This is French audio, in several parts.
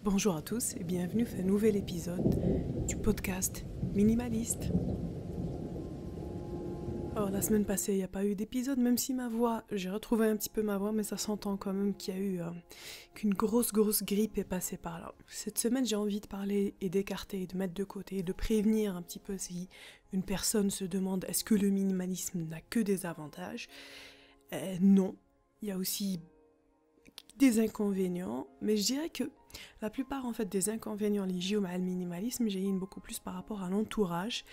Bonjour à tous et bienvenue à un nouvel épisode du podcast Minimaliste. Alors la semaine passée il n'y a pas eu d'épisode, même si j'ai retrouvé un petit peu ma voix, mais ça s'entend quand même qu'il y a eu qu'une grosse grippe est passée par là. Cette semaine j'ai envie de parler et d'écarter, de mettre de côté, de prévenir un petit peu si une personne se demande est-ce que le minimalisme n'a que des avantages. Non, il y a aussi des inconvénients, mais je dirais que la plupart en fait des inconvénients liés au minimalisme, j'ai beaucoup plus par rapport à l'entourage,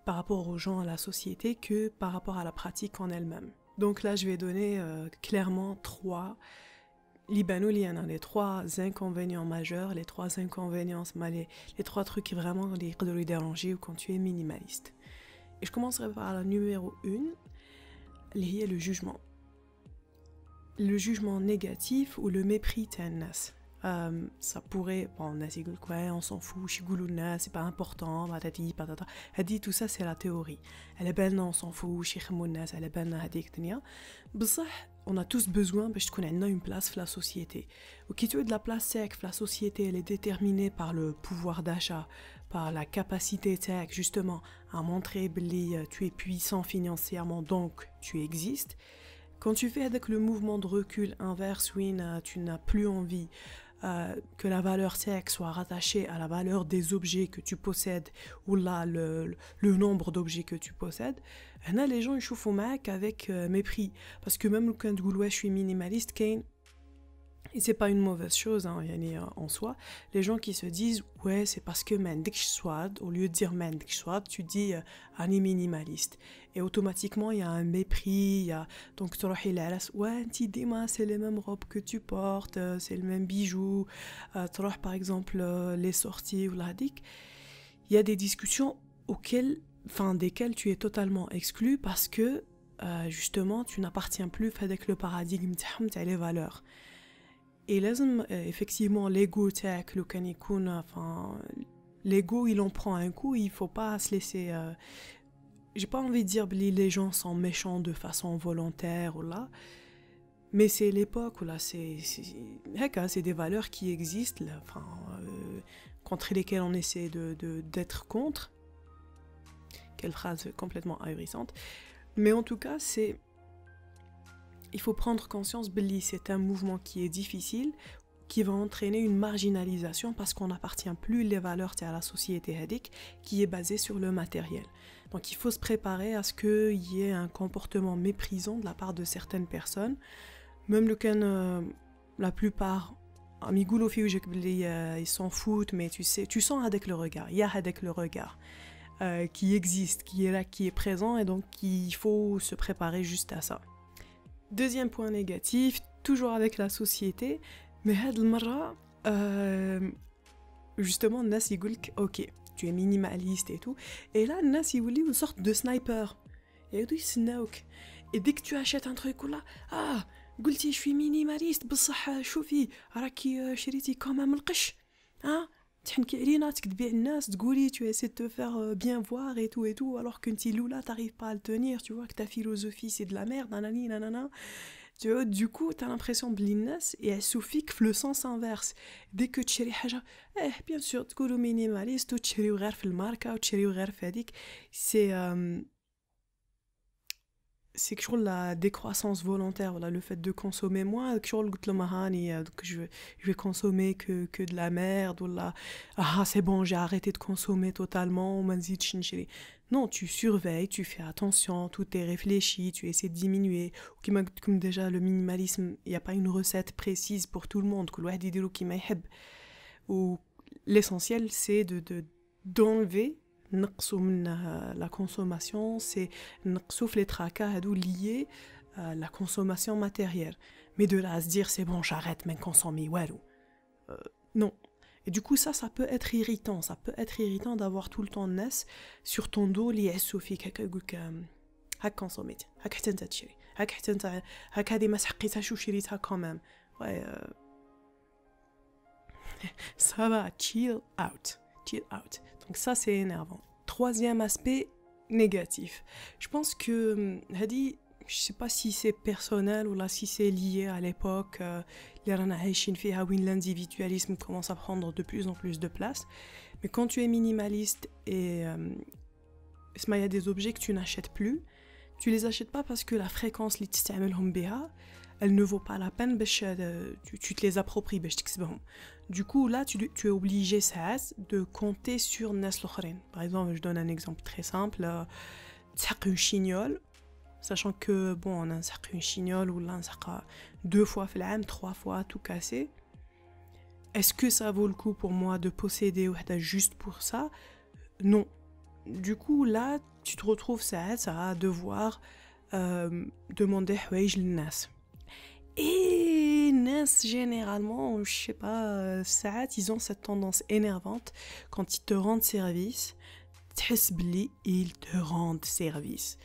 par rapport aux gens, à la société, que par rapport à la pratique en elle-même. Donc là, je vais donner clairement les trois inconvénients majeurs, les trois inconvénients, les trois trucs vraiment les déranger quand tu es minimaliste. Et je commencerai par la numéro 1, lié le jugement. Le jugement négatif ou le mépris tennis. Ça pourrait, bon, on s'en fout, c'est pas important, patati patata. Elle dit tout ça c'est la théorie. Elle est belle, on s'en fout, elle est belle, on a tous besoin parce qu'on a une place dans la société. Ou qui tu as de la place sec la société, elle est déterminée par le pouvoir d'achat, par la capacité justement à montrer que tu es puissant financièrement, donc tu existes. Quand tu fais avec le mouvement de recul inverse, oui, tu n'as plus envie que la valeur sexe soit rattachée à la valeur des objets que tu possèdes ou là le nombre d'objets que tu possèdes, là les gens ils chauffent au Mac avec mépris. Parce que même quand je suis minimaliste, et c'est pas une mauvaise chose en soi, les gens qui se disent ouais c'est parce que au lieu de dire tu dis ani minimaliste, et automatiquement il y a un mépris, donc ouais c'est les mêmes robes que tu portes, c'est le même bijou, par exemple les sorties ou la dik, il y a des discussions desquelles tu es totalement exclu parce que justement tu n'appartiens plus avec le paradigme de les valeurs. Et لازم effectivement l'ego تاعك لو كان يكون l'ego il en prend un coup, il faut pas se laisser j'ai pas envie de dire que les gens sont méchants de façon volontaire ou là, mais c'est l'époque où là c'est des valeurs qui existent là, contre lesquelles on essaie d'être contre. Quelle phrase complètement ahurissante. Mais en tout cas il faut prendre conscience que c'est un mouvement qui est difficile, qui va entraîner une marginalisation parce qu'on n'appartient plus les valeurs à la société qui est basée sur le matériel. Donc il faut se préparer à ce qu'il y ait un comportement méprisant de la part de certaines personnes, même la plupart ils s'en foutent, mais tu sens avec le regard, il y a avec le regard qui existe, qui est là, qui est présent, et donc il faut se préparer juste à ça. Deuxième point négatif, toujours avec la société, mais justement, Nas yqulk, ok, tu es minimaliste et tout, et là, Nas yqulli une sorte de sniper. Et dès que tu achètes un truc là, قلتي je suis minimaliste, بصح شوفي راكي شريتي كومام القش, تحنكي علينا تكذبي على الناس تقولي tu essaies de te faire bien voir et tout alors que tu là t'arrives pas à le tenir, tu vois que ta philosophie c'est de la merde, nanani nanana. Tu vois, du coup t'as l'impression que l'innas et elle suffit que le sens inverse. Dès que tu achètes حاجه bien sûr تقولوا minimaliste ou تشريو غير في الماركه ou تشريو غير في هذيك, c'est toujours la décroissance volontaire, voilà, le fait de consommer moins, toujours le donc je vais consommer que de la merde, ou là, c'est bon, j'ai arrêté de consommer totalement, non, tu surveilles, tu fais attention, tout est réfléchi, tu essaies de diminuer, comme déjà le minimalisme, il n'y a pas une recette précise pour tout le monde, ou l'essentiel c'est d'enlever la consommation, c'est les tracas liés à la consommation matérielle. Mais de là à se dire c'est bon, j'arrête de consommer, non. Et du coup ça peut être irritant, d'avoir tout le temps NES sur ton dos lié à Sophie qui a consommé, quand même. Ouais, ça va, chill out. Donc ça c'est énervant. Troisième aspect négatif. Je pense que Hadi, je sais pas si c'est personnel ou là si c'est lié à l'époque où l'individualisme commence à prendre de plus en plus de place. Mais quand tu es minimaliste et il y a des objets que tu n'achètes plus, tu les achètes pas parce que la fréquence اللي تستعملهم بها elle ne vaut pas la peine tu te les appropries باش تكسبهم. Du coup là tu es obligé de compter sur الناس الاخرين. Par exemple, je donne un exemple très simple, تحق une chignole, sachant que bon on a une chignole ou là 2 fois في العام 3 fois tout cassé. Est-ce que ça vaut le coup pour moi de posséder juste pour ça? Non. Du coup là tu te retrouves à devoir demander حوايج للناس. Et Nas, généralement, je sais pas, ils ont cette tendance énervante quand ils te rendent service, ils te rendent service.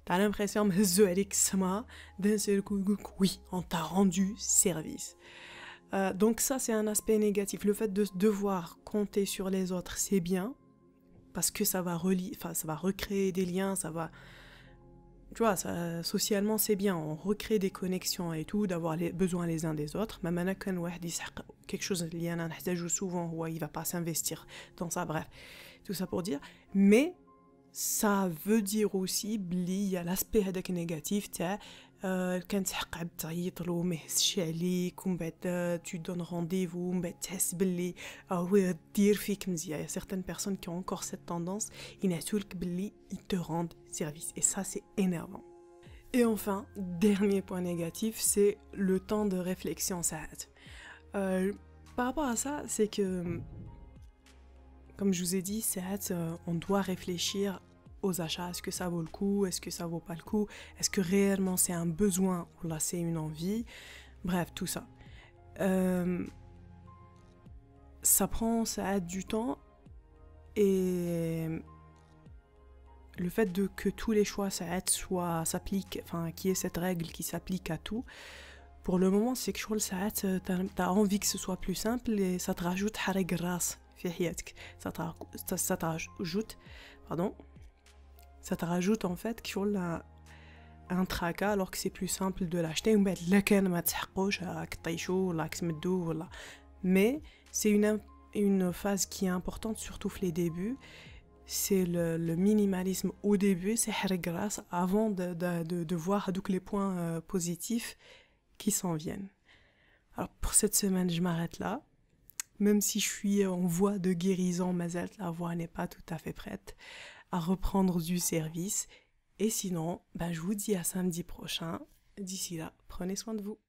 T'as l'impression d'un seul coup, oui, on t'a rendu service. Donc ça, c'est un aspect négatif. Le fait de devoir compter sur les autres, c'est bien, parce que ça va ça va recréer des liens, ça va... Tu vois, ça, socialement c'est bien, on recrée des connexions et tout, d'avoir les besoins les uns des autres. Mais maintenant qu'un واحد يسحق quelque chose اللي انا نحتاجه souvent, ouais, il va pas s'investir dans ça, bref, tout ça pour dire. Mais ça veut dire aussi بلي il y a l'aspect هذاك négatif تاع كان تحق عبد تعيط له ما يحسش عليك ومن بعد tu donnes rendez-vous ومن بعد تحس بلي هو دير فيك مزيان. Il y a certaines personnes qui ont encore cette tendance ينعتولك بلي ils te rendent service et ça c'est énervant. Et enfin, dernier point négatif, c'est le temps de réflexion ساعات. Par rapport à ça, c'est que comme je vous ai dit, on doit réfléchir aux achats. Est-ce que ça vaut le coup? Est-ce que ça vaut pas le coup? Est-ce que réellement c'est un besoin ou là c'est une envie? Bref, tout ça. Ça prend du temps et le fait que tous les choix s'appliquent, enfin qu'il y ait cette règle qui s'applique à tout, pour le moment c'est que t'as envie que ce soit plus simple et ça te rajoute حرق الراس في حياتك. Ça te rajoute en fait un tracas alors que c'est plus simple de l'acheter. Mais c'est une phase qui est importante, surtout les débuts. C'est le minimalisme au début, c'est grâce avant de voir les points positifs qui s'en viennent. Alors pour cette semaine, je m'arrête là. Même si je suis en voie de guérison, la voie n'est pas tout à fait prête à reprendre du service. Et sinon, je vous dis à samedi prochain. D'ici là, prenez soin de vous.